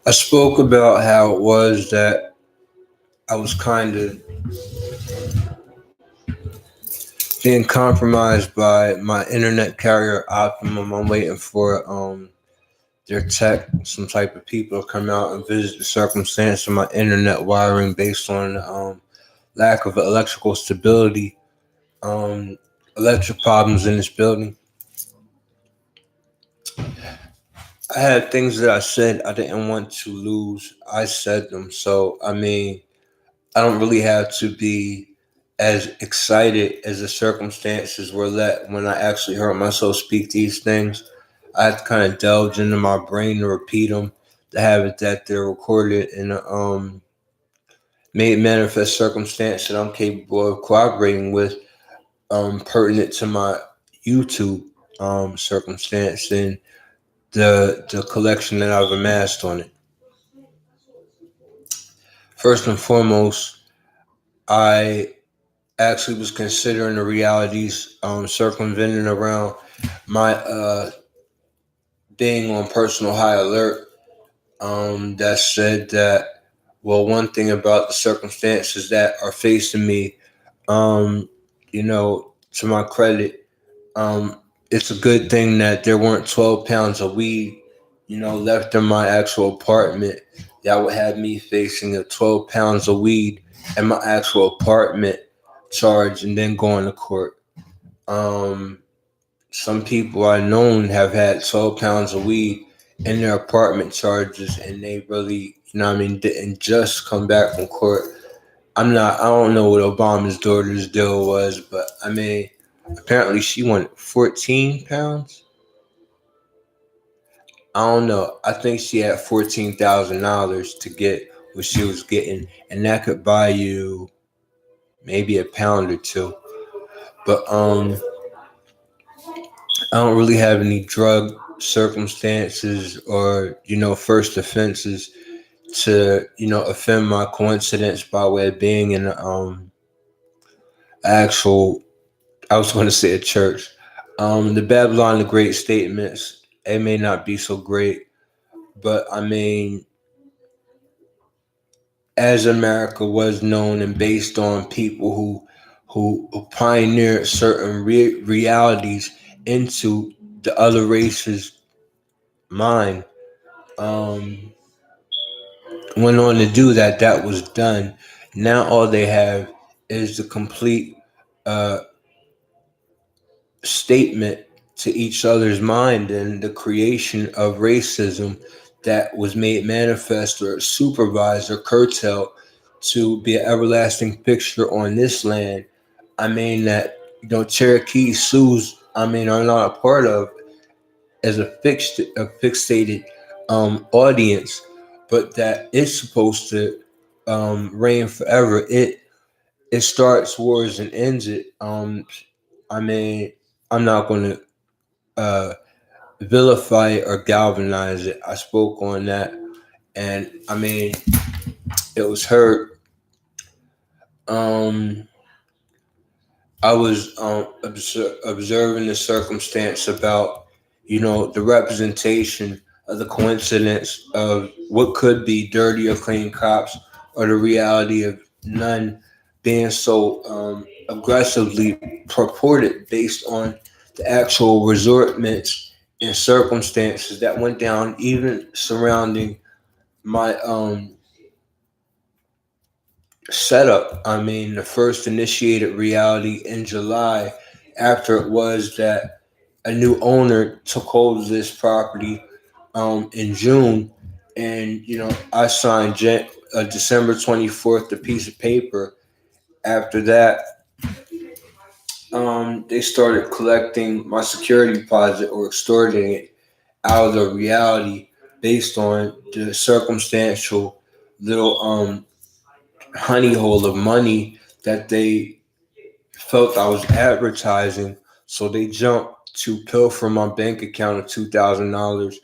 I spoke about how it was that I was kind of being compromised by my internet carrier Optimum. I'm waiting for their tech, some type of people to come out and visit the circumstance of my internet wiring based on lack of electrical stability, um, electric problems in this building. I had things that I said I didn't want to lose. I said them. So, I mean, I don't really have to be as excited as the circumstances were let when I actually heard myself speak these things. I had to kind of delve into my brain to repeat them, to have it that they're recorded in a made manifest circumstance that I'm capable of cooperating with, pertinent to my YouTube circumstance and the collection that I've amassed on it. First and foremost, I actually was considering the realities circumventing around my being on personal high alert. That said that, well, one thing about the circumstances that are facing me, um, to my credit, it's a good thing that there weren't 12 pounds of weed, left in my actual apartment that would have me facing a 12 pounds of weed in my actual apartment charge and then going to court. Um, some people I known have had 12 pounds of weed in their apartment charges and they really, didn't just come back from court. I don't know what Obama's daughter's deal was, but I mean, apparently she wanted 14 pounds. I don't know. I think she had $14,000 to get what she was getting, and that could buy you maybe a pound or two. But I don't really have any drug circumstances or first offenses to offend my coincidence by way of being in actual, I was going to say a church. The Babylon the Great statements, it may not be so great, but I mean, as America was known and based on people who pioneered certain realities into the other races' mind, um, went on to do that. That was done. Now all they have is the complete uh, statement to each other's mind and the creation of racism that was made manifest or supervised or curtailed to be an everlasting fixture on this land. I mean that Cherokee Sioux, are not a part of as a fixated audience, but that it's supposed to reign forever. It starts wars and ends it. I mean, I'm not going to vilify it or galvanize it. I spoke on that, and I mean, it was heard. Um, I was observing the circumstance about, the representation of the coincidence of what could be dirty or clean cops, or the reality of none being so aggressively purported based on the actual resortments and circumstances that went down, even surrounding my setup. I mean, the first initiated reality in July, after it was that a new owner took hold of this property in June, and I signed December 24th a piece of paper. After that, they started collecting my security deposit or extorting it out of the reality based on the circumstantial little honey hole of money that they felt I was advertising. So they jumped to pilfer my bank account of $2,000.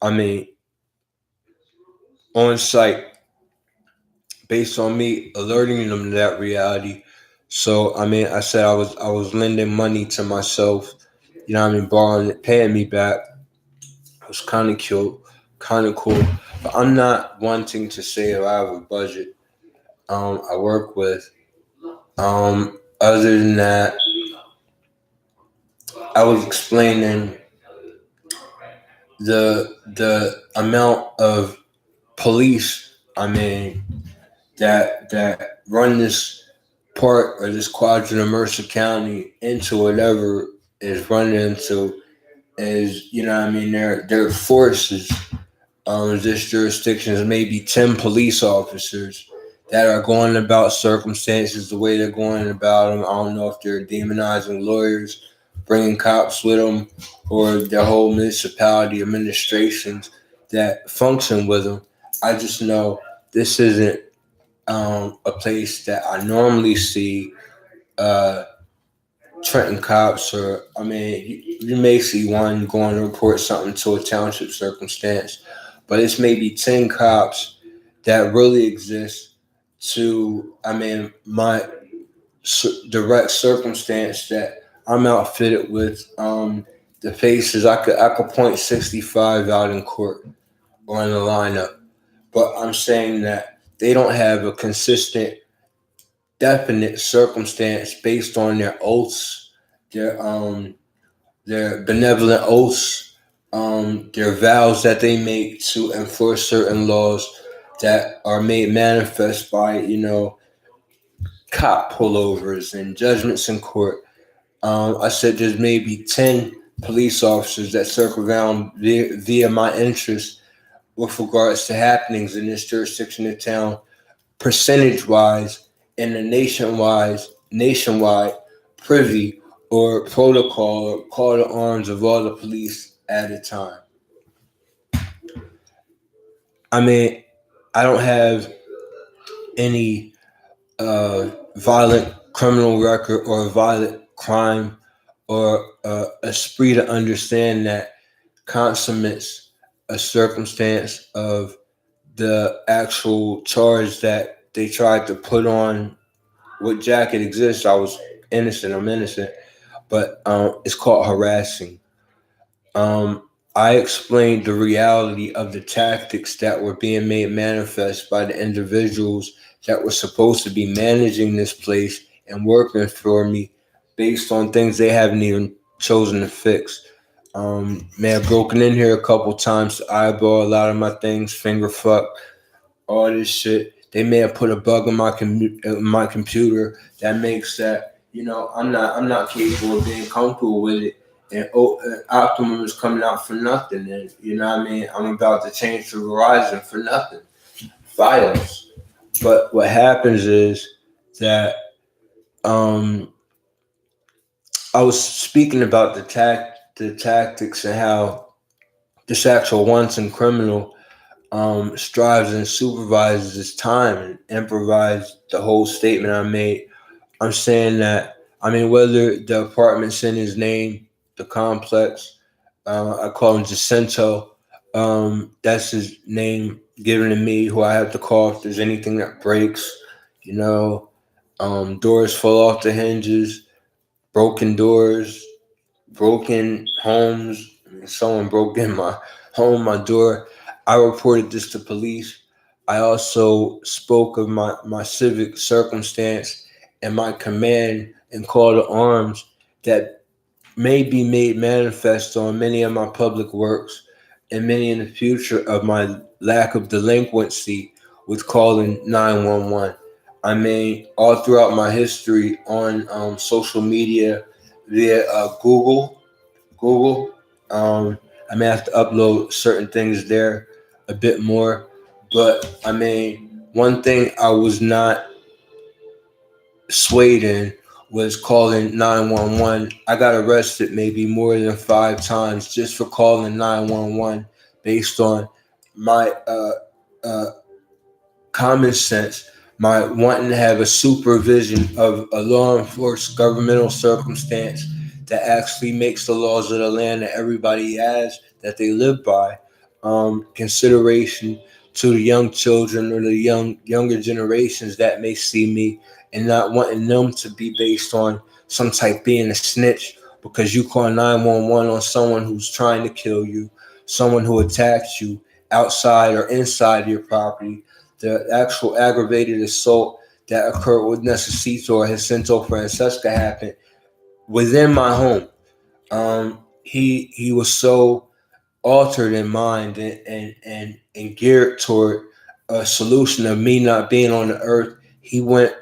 I mean, on site, based on me alerting them to that reality. So I mean, I said I was lending money to myself. Borrowing it, paying me back. It was kind of cute, kind of cool. But I'm not wanting to say that I have a budget I work with. Other than that, I was explaining the amount of police. I mean that run this part or this quadrant of Mercer County into whatever is running into is I mean their forces this jurisdiction is maybe 10 police officers that are going about circumstances the way they're going about them. I don't know if they're demonizing lawyers, bringing cops with them, or their whole municipality administrations that function with them. I just know this isn't a place that I normally see uh, Trenton cops, or I mean, you may see one going to report something to a township circumstance, but it's maybe 10 cops that really exist to, I mean, my direct circumstance that I'm outfitted with. The faces I could point 65 out in court on the lineup, but I'm saying that they don't have a consistent, definite circumstance based on their oaths, their their benevolent oaths, their vows that they make to enforce certain laws that are made manifest by cop pullovers and judgments in court. I said there's maybe 10 police officers that circle around via my interest with regards to happenings in this jurisdiction of town, percentage wise, in the nationwide privy or protocol or call to arms of all the police at a time. I mean, I don't have any violent criminal record or violent crime or esprit to understand that consummates a circumstance of the actual charge that they tried to put on what jacket exists. I was innocent. I'm innocent, but it's called harassing. I explained the reality of the tactics that were being made manifest by the individuals that were supposed to be managing this place and working for me based on things they haven't even chosen to fix. May have broken in here a couple times to eyeball a lot of my things, finger fuck, all this shit. They may have put a bug in my computer that makes that I'm not capable of being comfortable with it. And Optimum is coming out for nothing, and what I mean. I'm about to change to Verizon for nothing. Violence. But what happens is that um, I was speaking about the tactics and how this actual wanton criminal strives and supervises his time and improvised the whole statement I made. I'm saying that, I mean, whether the apartment's in his name, the complex, I call him Jacinto. That's his name given to me, who I have to call if there's anything that breaks, you know, doors fall off the hinges, broken doors, broken homes. I mean, someone broke in my home, my door. I reported this to police. I also spoke of my civic circumstance and my command and call to arms that may be made manifest on many of my public works and many in the future of my lack of delinquency with calling 911. I mean, all throughout my history on social media via Google. I may have to upload certain things there a bit more, but I mean, one thing I was not swayed in was calling 911. I got arrested maybe more than 5 times just for calling 911 based on my uh, common sense, my wanting to have a supervision of a law enforced governmental circumstance that actually makes the laws of the land that everybody has that they live by consideration to the young children or the younger generations that may see me, and not wanting them to be based on some type being a snitch because you call 911 on someone who's trying to kill you, someone who attacks you outside or inside your property, the actual aggravated assault that occurred with Necesito or Jacinto Francesca happened within my home. He was so altered in mind and geared toward a solution of me not being on the earth. He went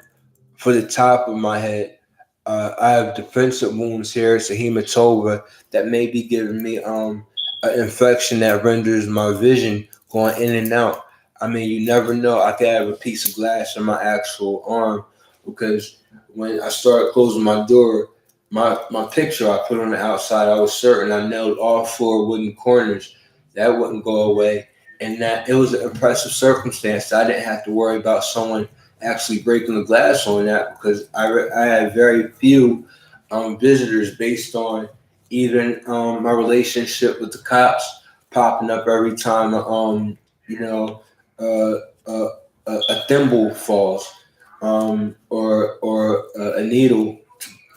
for the top of my head. I have defensive wounds here. It's a hematoma that may be giving me an infection that renders my vision going in and out. I mean, you never know. I could have a piece of glass in my actual arm because when I started closing my door, my picture I put on the outside, I was certain I nailed all four wooden corners. That wouldn't go away. And that it was an impressive circumstance. I didn't have to worry about someone actually breaking the glass on that because I had very few visitors based on even my relationship with the cops popping up every time you know uh, uh, a thimble falls or a needle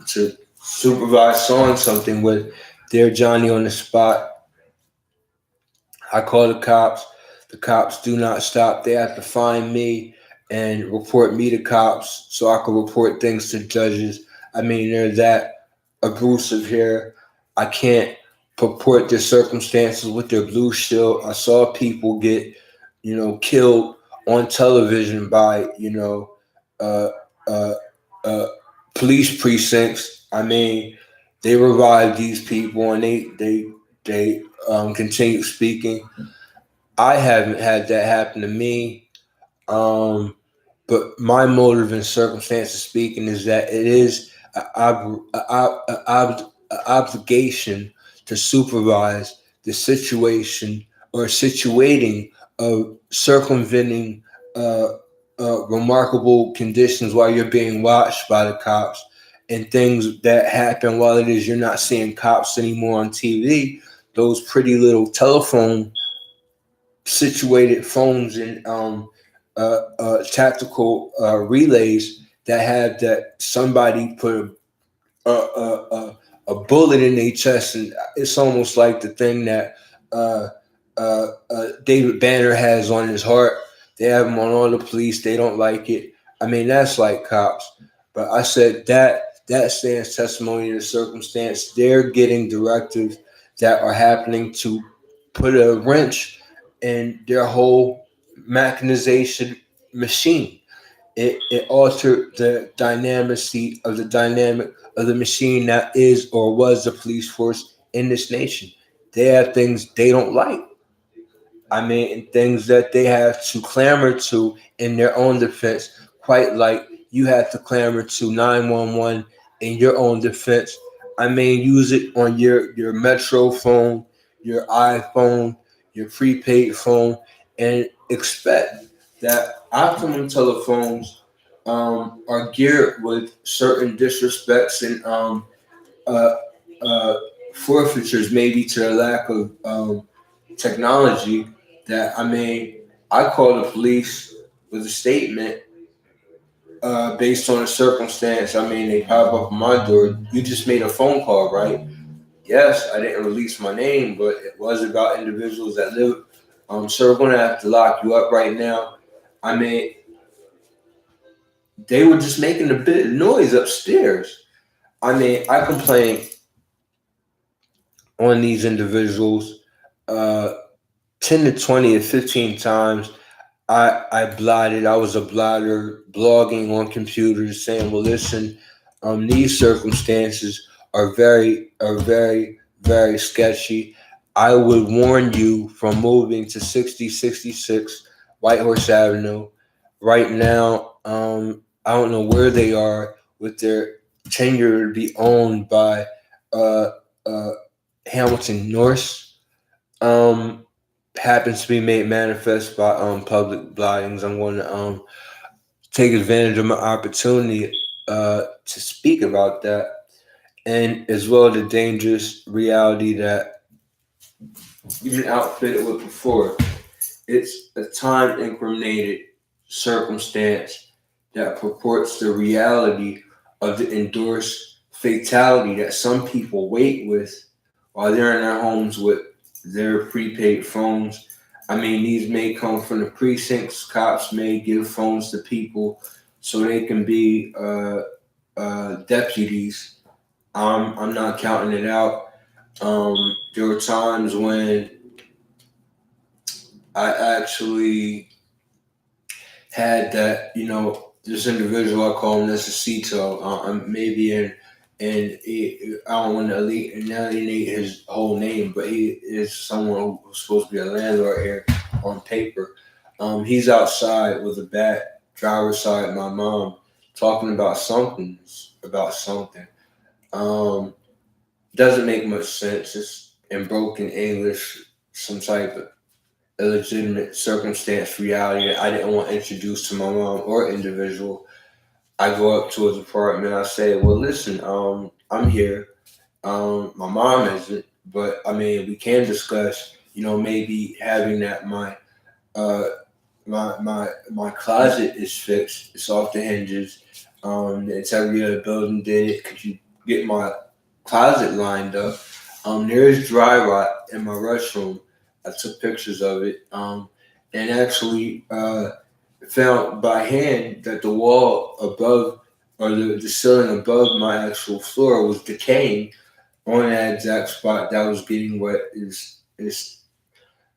to supervise sawing something with their Johnny on the spot. I call the cops. The cops do not stop. They have to find me and report me to cops so I can report things to judges. I mean, they're that abusive here. I can't purport their circumstances with their blue shield. I saw people get, killed on television by, uh, uh, uh, police precincts. I mean, they revived these people and they continue speaking. I haven't had that happen to me. Um, but my motive and circumstances speaking is that it is an obligation to supervise the situation or situating of circumventing uh, remarkable conditions while you're being watched by the cops and things that happen while it is you're not seeing cops anymore on TV. Those pretty little telephone situated phones and tactical relays that have that somebody put a bullet in their chest, and it's almost like the thing that David Banner has on his heart. They have him on all the police. They don't like it. I mean, that's like cops. But I said that stands testimony to the circumstance. They're getting directives that are happening to put a wrench in their whole mechanization machine. It altered the dynamicity of the dynamic of the machine that is or was the police force in this nation. They have things they don't like. I mean, things that they have to clamor to in their own defense, quite like you have to clamor to 911 in your own defense. I mean, use it on your Metro phone, your iPhone, your prepaid phone, and expect that optimum telephones are geared with certain disrespects and uh, uh, forfeitures, maybe to the lack of technology. That I mean, I call the police with a statement based on a circumstance. I mean, they pop up on my door. You just made a phone call, right? Yes, I didn't release my name, but it was about individuals that live. So we're gonna have to lock you up right now. I mean, they were just making a bit of noise upstairs. I mean, I complained on these individuals uh, 10 to 20 to 15 times. I blotted. I was a blotter, blogging on computers, saying, "Well, listen, these circumstances are very sketchy. I would warn you from moving to 6066 Whitehorse Avenue right now. I don't know where they are with their tenure to be owned by uh, uh, Hamilton Norse. Um, happens to be made manifest by public bloggings. I'm going to take advantage of my opportunity to speak about that, and as well the dangerous reality that you've been outfitted with before. It's a time incremented circumstance that purports the reality of the endorsed fatality that some people wait with while they're in their homes with their prepaid phones. I mean, these may come from the precincts. Cops may give phones to people so they can be deputies. I'm not counting it out. There were times when I actually had that, this individual, I call him Necesito, maybe I don't want to alienate his whole name, but he is someone who's supposed to be a landlord here on paper. He's outside with a bat, driver's side, my mom, talking about something. Um, doesn't make much sense. It's in broken English, some type of illegitimate circumstance, reality that I didn't want introduced to my mom or individual. I go up to his apartment. I say, "Well, listen, I'm here. My mom isn't, but I mean, we can discuss. Maybe having that uh, my closet is fixed. It's off the hinges. The integrity of the building did it. Could you get my closet lined up? There is dry rot in my restroom. I took pictures of it. And actually found by hand that the wall above or the ceiling above my actual floor was decaying on that exact spot that was getting wet. Is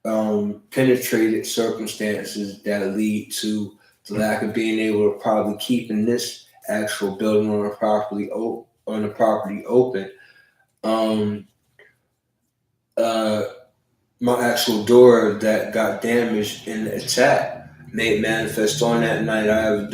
Penetrated circumstances that lead to the lack of being able to probably keeping this actual building on the property open. Um, uh, my actual door that got damaged in the attack made manifest on that night. I have a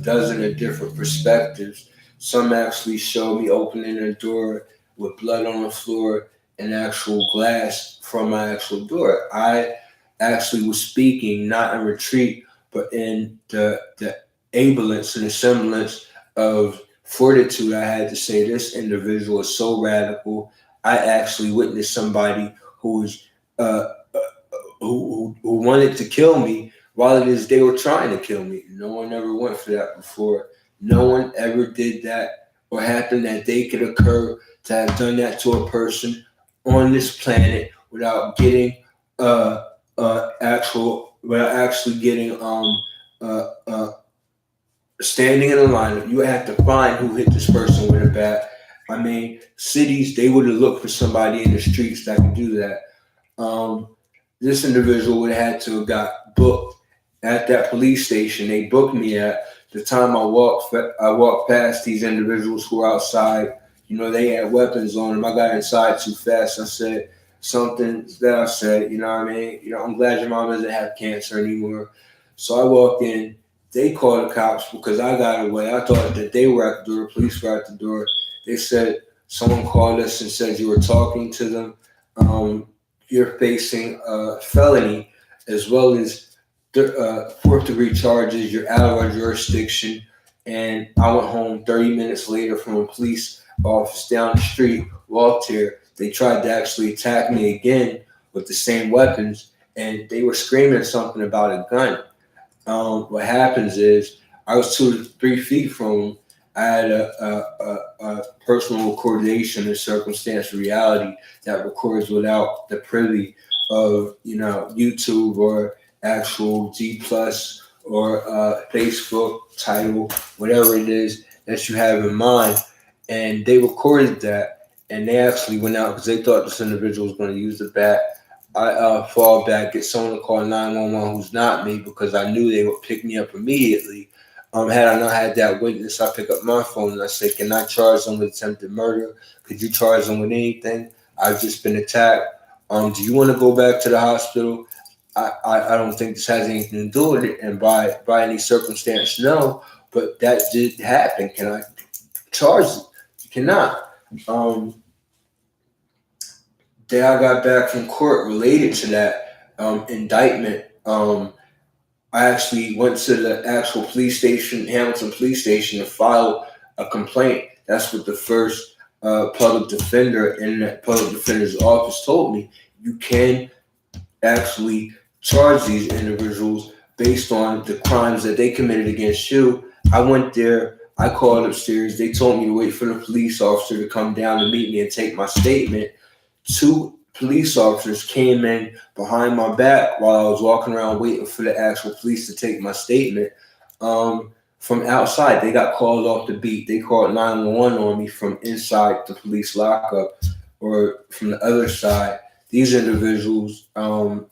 dozen of different perspectives. Some actually show me opening a door with blood on the floor and actual glass from my actual door. I actually was speaking not in retreat, but in the abulance and the semblance of fortitude. I had to say this individual is so radical. I actually witnessed somebody who was uh, who wanted to kill me while it is they were trying to kill me. No one ever went for that before. No one ever did that or happened that day could occur to have done that to a person on this planet uh, without actually getting uh, uh, standing in a lineup. You have to find who hit this person with a bat. I mean, cities, they would have looked for somebody in the streets that could do that. Um, this individual would have had to have got booked at that police station they booked me at. The time I walked past these individuals who were outside. They had weapons on them. I got inside too fast. I said something that I said. You know what I mean? I'm glad your mom doesn't have cancer anymore. So I walked in. They called the cops because I got away. I thought that they were at the door. The police were at the door. They said someone called us and said you were talking to them. Um, you're facing a felony as well as fourth degree charges. You're out of our jurisdiction. And I went home 30 minutes later from a police office down the street, walked here. They tried to actually attack me again with the same weapons, and they were screaming something about a gun. What happens is I was 2 to 3 feet from him. I had a personal recordation and circumstance reality that records without the privy of YouTube or actual G plus or Facebook title, whatever it is that you have in mind. And they recorded that, and they actually went out because they thought this individual was going to use the bat. I fall back, get someone to call 911 who's not me because I knew they would pick me up immediately. Had I not had that witness, I pick up my phone and I say, "Can I charge them with attempted murder? Could you charge them with anything? I've just been attacked. Do you want to go back to the hospital? I don't think this has anything to do with it, and by any circumstance, no. But that did happen. Can I charge them? You cannot." Day I got back from court related to that indictment. I actually went to the actual police station, Hamilton Police Station, to file a complaint. That's what the first public defender in that public defender's office told me. You can actually charge these individuals based on the crimes that they committed against you. I went there. I called upstairs. They told me to wait for the police officer to come down to meet me and take my statement. police officers came in behind my back while I was walking around waiting for the actual police to take my statement. From outside, they got called off the beat. They called 911 on me from inside the police lockup or from the other side. These individuals, one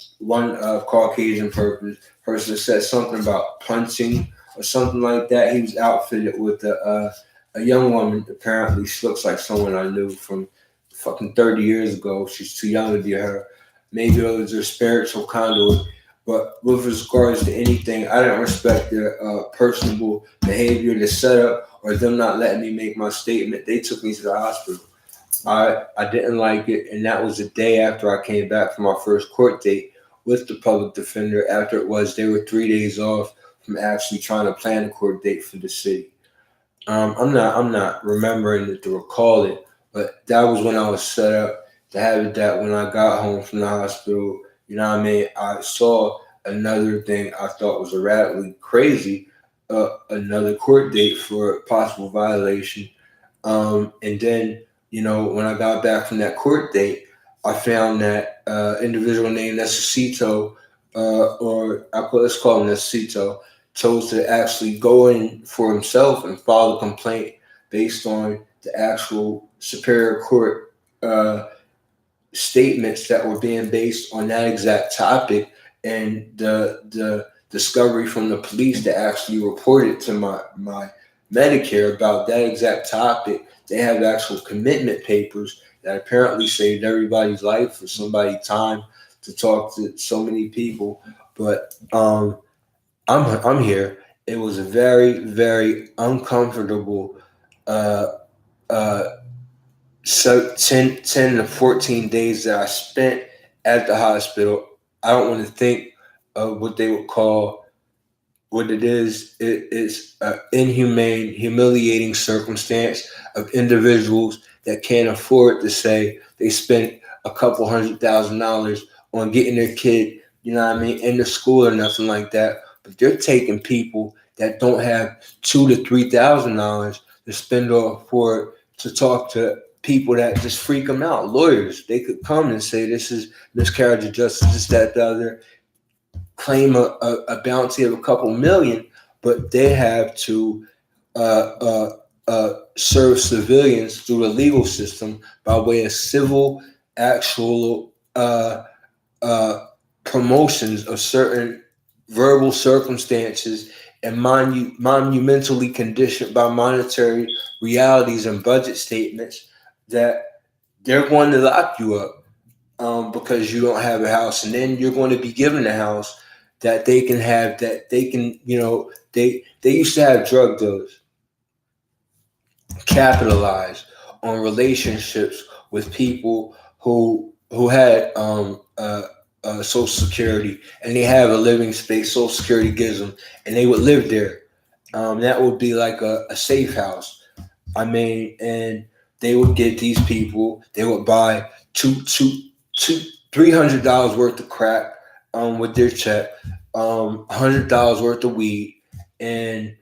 Caucasian person said something about punching or something like that. He was outfitted with a young woman. Apparently, she looks like someone I knew from fucking 30 years ago. She's too young to be her. Maybe it was her spiritual conduit. But with regards to anything, I didn't respect their personable behavior, the setup, or them not letting me make my statement. They took me to the hospital. I didn't like it, and that was the day after I came back from my first court date with the public defender. After it was, they were 3 days off from actually trying to plan a court date for the city. I'm not remembering it to recall it, but that was when I was set up to have it. That when I got home from the hospital, you know what I mean, I saw another thing I thought was erratically crazy, another court date for a possible violation. And then, when I got back from that court date, I found that individual named Necesito, let's call him Necesito, chose to actually go in for himself and file a complaint based on the actual Superior Court statements that were being based on that exact topic, and the discovery from the police that actually reported to my Medicare about that exact topic. They have actual commitment papers that apparently saved everybody's life for somebody time to talk to so many people. But I'm here. It was a very, very uncomfortable uh, uh, so 10 to 14 days that I spent at the hospital. I don't want to think of what they would call what it is. It is an inhumane, humiliating circumstance of individuals that can't afford to say they spent a couple $100,000 on getting their kid, you know what I mean, into school or nothing like that. But they're taking people that don't have $2,000 to $3,000 to spend off for to talk to people that just freak them out. Lawyers, they could come and say this is miscarriage of justice, this, that, the other, claim a bounty of a couple million, but they have to serve civilians through the legal system by way of civil, actual uh, promotions of certain verbal circumstances and monumentally conditioned by monetary realities and budget statements that they're going to lock you up because you don't have a house, and then you're going to be given a house that they can have, that they can, they used to have drug dealers capitalize on relationships with people who had Social Security, and they have a living space Social Security gives them, and they would live there. That would be like a safe house. I mean, and they would get these people. They would buy two, $300 worth of crack with their check, $100 worth of weed, and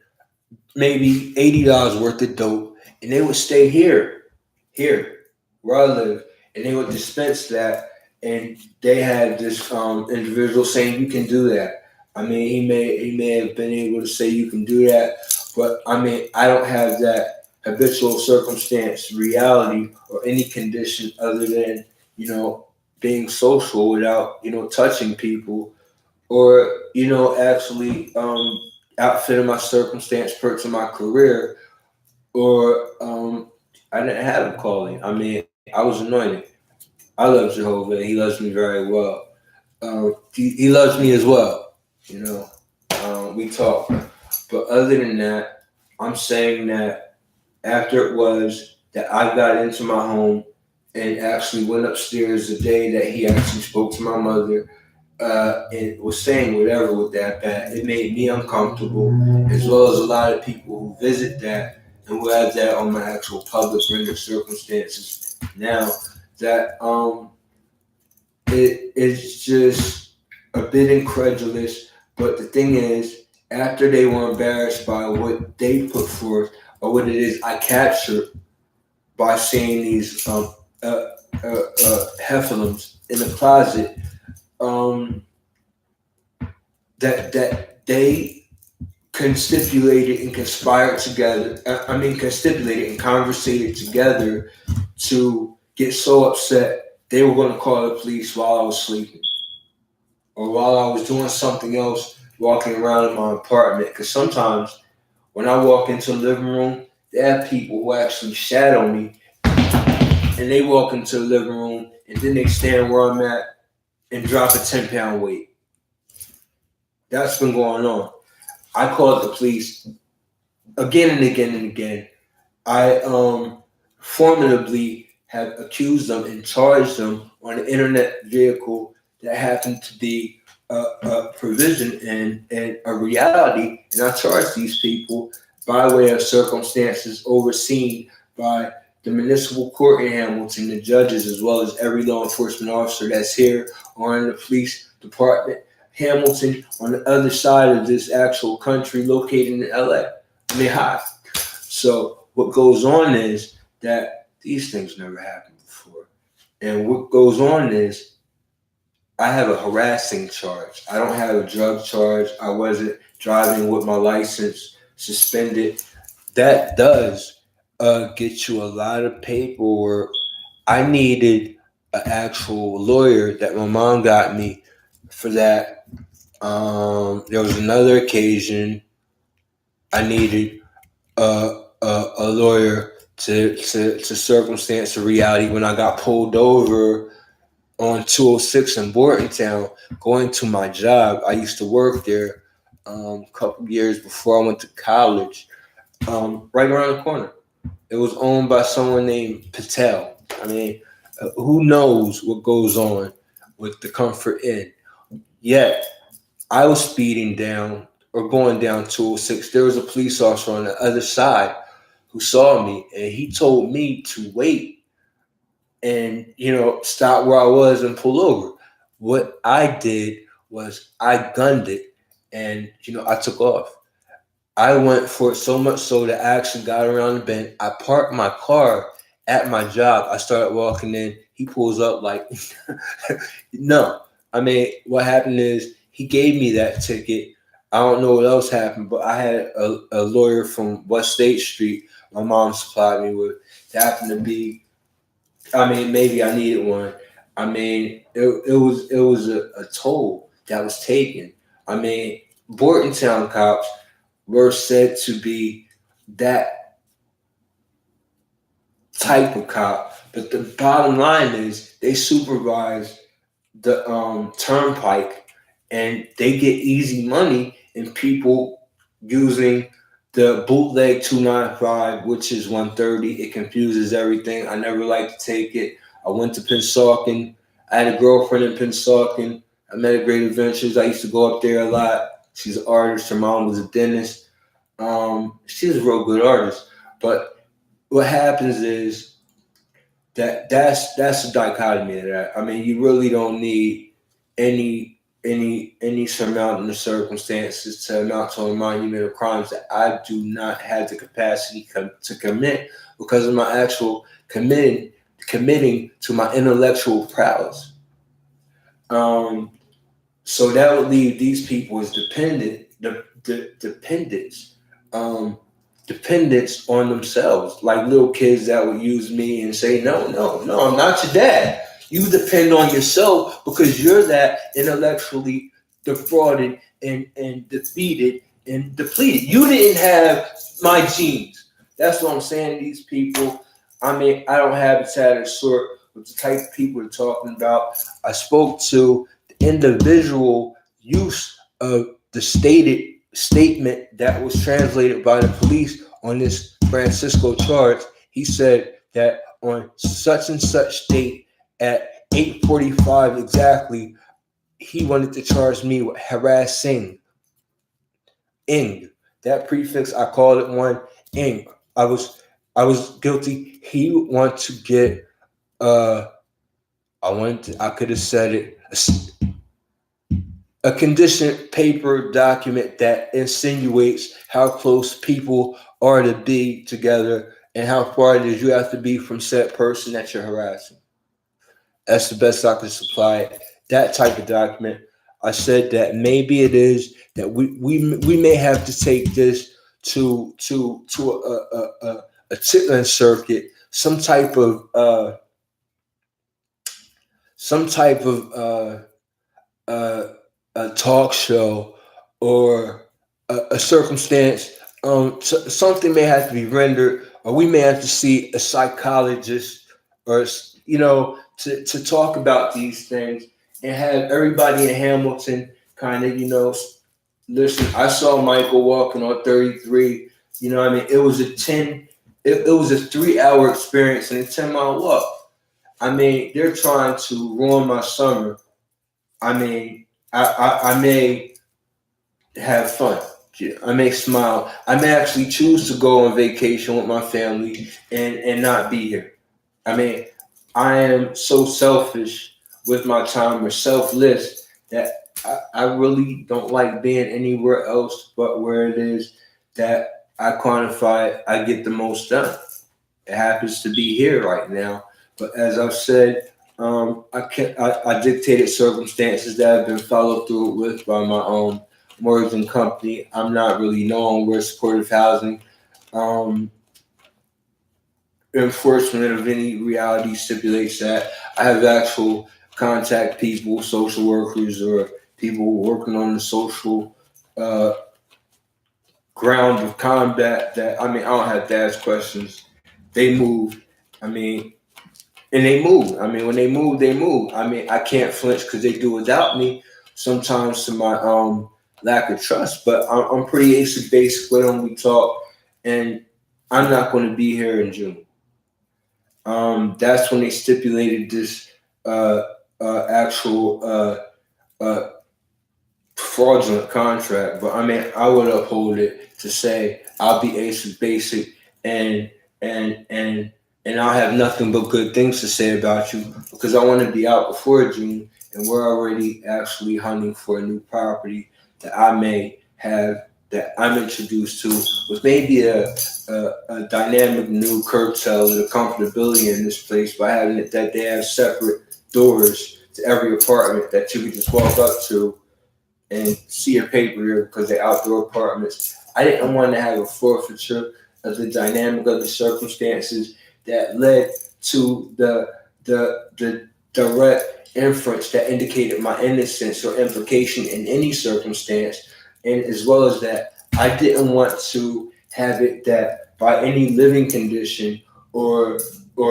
maybe $80 worth of dope, and they would stay here where I live, and they would dispense that. And they had this individual saying you can do that. I mean, he may have been able to say you can do that, but I mean, I don't have that habitual circumstance, reality, or any condition other than being social without touching people, or actually outfitting my circumstance per to my career, or I didn't have a calling. I mean, I was anointed. I love Jehovah, and He loves me very well. He loves me as well. We talk. But other than that, I'm saying that after it was that I got into my home and actually went upstairs the day that he actually spoke to my mother and was saying whatever with that, it made me uncomfortable, as well as a lot of people who visit that and who have that on my actual public rendered circumstances now. That it's just a bit incredulous. But the thing is, after they were embarrassed by what they put forth or what it is I captured by seeing these heffalumps in the closet, um, that they constipulated and conspired together. Constipulated and conversated together to get so upset they were going to call the police while I was sleeping or while I was doing something else, walking around in my apartment. Because sometimes when I walk into the living room, there are people who actually shadow me, and they walk into the living room and then they stand where I'm at and drop a 10-pound weight. That's been going on. I called the police again and again and again. I formidably have accused them and charged them on an internet vehicle that happened to be a provision and a reality. And I charged these people by way of circumstances overseen by the municipal court in Hamilton, the judges, as well as every law enforcement officer that's here or in the police department. Hamilton, on the other side of this actual country, located in LA. Hi. So what goes on is that these things never happened before. And what goes on is I have a harassing charge. I don't have a drug charge. I wasn't driving with my license suspended. That does get you a lot of paperwork. I needed an actual lawyer that my mom got me for that. There was another occasion I needed a lawyer to circumstance the reality when I got pulled over on 206 in Bordentown going to my job. I used to work there a couple years before I went to college, right around the corner. It was owned by someone named Patel. Who knows what goes on with the Comfort Inn? Yet, I was speeding down or going down 206. There was a police officer on the other side who saw me, and he told me to wait and, stop where I was and pull over. What I did was I gunned it and, I took off. I went for it so much so that I actually got around the bend. I parked my car at my job. I started walking in. He pulls up like, no. What happened is he gave me that ticket. I don't know what else happened, but I had a lawyer from West State Street my mom supplied me with. It happened to be, maybe I needed one. It was a toll that was taken. Bordentown cops were said to be that type of cop, but the bottom line is they supervise the turnpike, and they get easy money in people using the bootleg 295, which is 130. It confuses everything. I never liked to take it. I went to Pensauken. I had a girlfriend in Pensauken. I met at Great Adventures. I used to go up there a lot. She's an artist. Her mom was a dentist. She's a real good artist. But what happens is that's a dichotomy of that. You really don't need any surmounting the circumstances to amount to a monument of crimes that I do not have the capacity to commit because of my actual committing to my intellectual prowess. So that would leave these people as dependents on themselves, like little kids that would use me and say, no, I'm not your dad. You depend on yourself because you're that intellectually defrauded and defeated and depleted. You didn't have my genes. That's what I'm saying to these people. I don't have a tattered sort with the type of people we're talking about. I spoke to the individual use of the statement that was translated by the police on this Francisco charge. He said that on such and such date at 8:45 exactly, he wanted to charge me with harassing. Ing. That prefix, I called it one. Ing. I was guilty. He wanted to get I could have said it, a conditioned paper document that insinuates how close people are to be together and how far it is you have to be from said person that you're harassing. That's the best I can supply it. That type of document. I said that maybe it is that we may have to take this to a Chitlin circuit, some type of uh, a talk show or a circumstance. Something may have to be rendered, or we may have to see a psychologist, or to talk about these things and have everybody in Hamilton kind of listen. I saw Michael walking on 33. I mean, it was it was a 3 hour experience and a 10 mile walk. I mean, they're trying to ruin my summer. I mean, I may have fun. I may smile. I may actually choose to go on vacation with my family and not be here. I mean, I am so selfish with my time, or selfless, that I really don't like being anywhere else but where it is that I quantify I get the most done. It happens to be here right now. But as I've said, I dictated circumstances that have been followed through with by my own Morgan company. I'm not really known where supportive housing um, enforcement of any reality stipulates that. I have actual contact people, social workers, or people working on the social uh, ground of combat. That I mean, I don't have to ask questions. They move. I mean, and they move. I mean, when they move, they move. I mean, I can't flinch because they do without me. Sometimes to my lack of trust, but I'm pretty basic when we talk, and I'm not going to be here in June. That's when they stipulated this actual uh, fraudulent contract. But I mean, I would uphold it to say I'll be basic, and and and and I'll have nothing but good things to say about you because I want to be out before June, and we're already actually hunting for a new property that I may have that I'm introduced to with maybe a dynamic new curtail or the comfortability in this place by having it that they have separate doors to every apartment that you can just walk up to and see your paper here because they're outdoor apartments. I didn't want to have a forfeiture of the dynamic of the circumstances that led to the direct inference that indicated my innocence or implication in any circumstance, and as well as that, I didn't want to have it that by any living condition or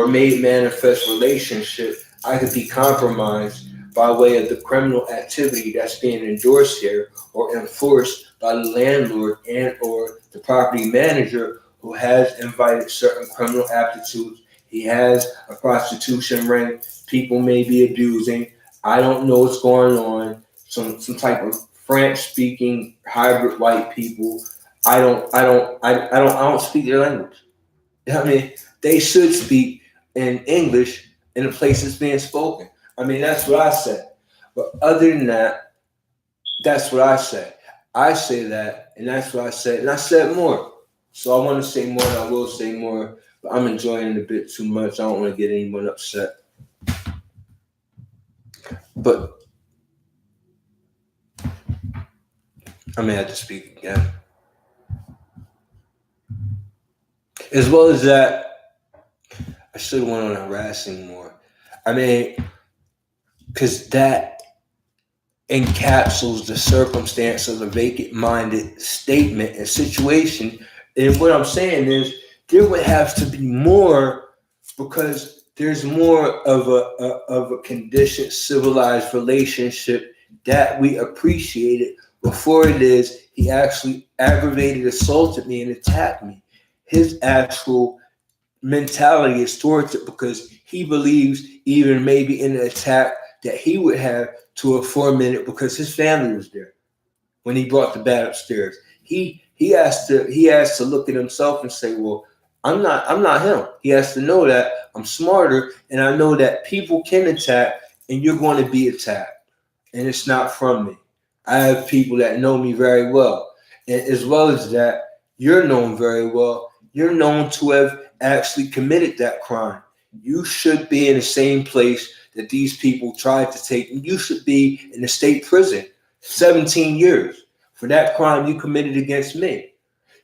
made manifest relationship I could be compromised by way of the criminal activity that's being endorsed here or enforced by the landlord and or the property manager who has invited certain criminal aptitudes. He has a prostitution ring. People may be abusing. I don't know what's going on. Some type of French speaking hybrid white people. I don't speak their language. I mean, they should speak in English in the place it's being spoken. I mean, that's what I said. But other than that, that's what I say. I say that, and that's what I said. And I said more. So I want to say more, and I will say more. But I'm enjoying it a bit too much. I don't want to get anyone upset. But I may have to speak again. As well as that, I should have went on harassing more. I mean, because that encapsulates the circumstance of a vacant-minded statement and situation. And what I'm saying is there would have to be more because there's more of a conditioned, civilized relationship that we appreciated before it is he actually aggravated, assaulted me, and attacked me. His actual mentality is towards it because he believes even maybe in the attack that he would have to a 4 minute because his family was there when he brought the bat upstairs. He has to look at himself and say, well, I'm not him. He has to know that I'm smarter and I know that people can attack and you're going to be attacked. And it's not from me. I have people that know me very well. And as well as that, you're known very well. You're known to have actually committed that crime. You should be in the same place that these people tried to take. You should be in the state prison 17 years for that crime you committed against me.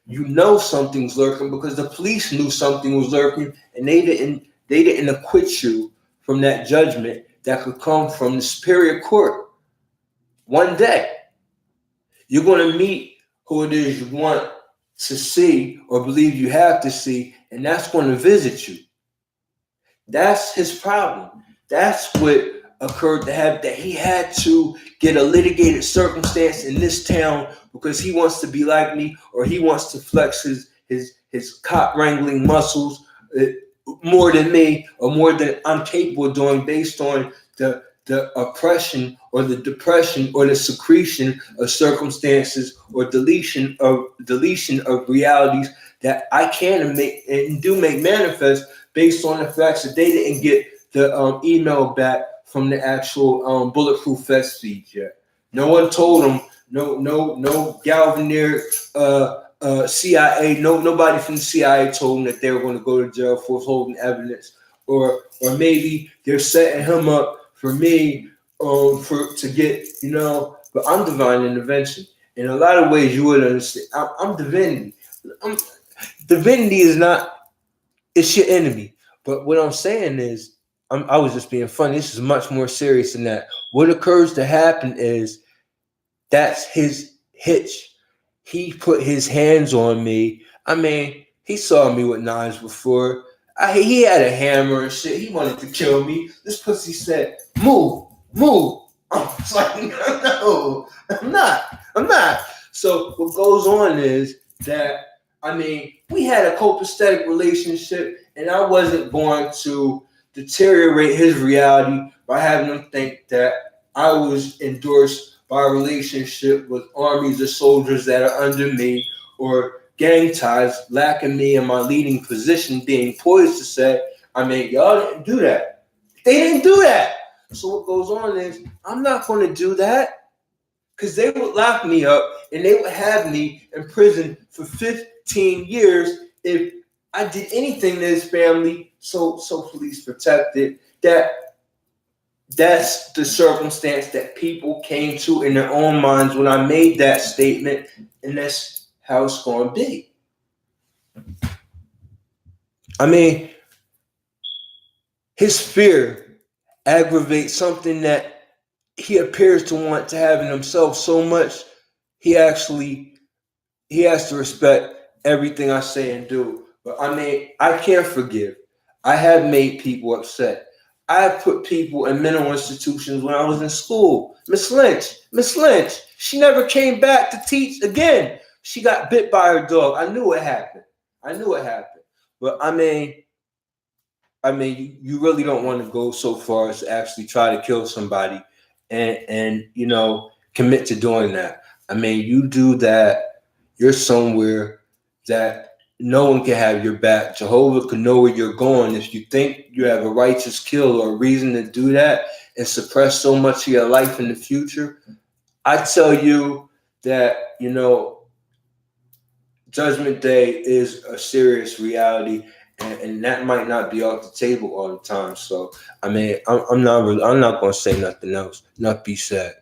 You know something's lurking because the police knew something was lurking, and they didn't acquit you from that judgment that could come from the superior court. One day, you're going to meet who it is you want to see or believe you have to see, and that's going to visit you. That's his problem. That's what occurred to have, that he had to get a litigated circumstance in this town because he wants to be like me, or he wants to flex his cop wrangling muscles more than me, or more than I'm capable of doing, based on the oppression or the depression or the secretion of circumstances or deletion of realities that I can and do make manifest, based on the facts that they didn't get the email back from the actual Bulletproof Fest feed yet. No one told them. No Galvanier CIA. Nobody from the CIA told them that they were going to go to jail for withholding evidence, or maybe they're setting him up for me to get, But I'm divine intervention. In a lot of ways, you would understand. I'm divinity. Divinity is not. It's your enemy. But what I'm saying is, I was just being funny. This is much more serious than that. What occurs to happen is, that's his hitch. He put his hands on me. I mean, he saw me with knives before. He had a hammer and shit. He wanted to kill me. This pussy said, move. I was like, no, I'm not. So what goes on is that, we had a copacetic relationship, and I wasn't going to deteriorate his reality by having him think that I was endorsed by a relationship with armies of soldiers that are under me, or gang ties lacking me in my leading position, being poised to say, y'all didn't do that. They didn't do that. So what goes on is, I'm not going to do that, because they would lock me up and they would have me in prison for 15 years if I did anything to his family, so police protected. That's the circumstance that people came to in their own minds when I made that statement, and that's how it's going to be. His fear aggravates something that he appears to want to have in himself so much. He has to respect everything I say and do. But I can't forgive. I have made people upset. I put people in mental institutions when I was in school. Miss Lynch, she never came back to teach again. She got bit by her dog. I knew it happened. But you really don't want to go so far as to actually try to kill somebody and commit to doing that. You do that, you're somewhere that no one can have your back. Jehovah can know where you're going. If you think you have a righteous kill or a reason to do that and suppress so much of your life in the future, I tell you that, Judgment Day is a serious reality, and that might not be off the table all the time. So, I'm not going to say nothing else. Not be sad.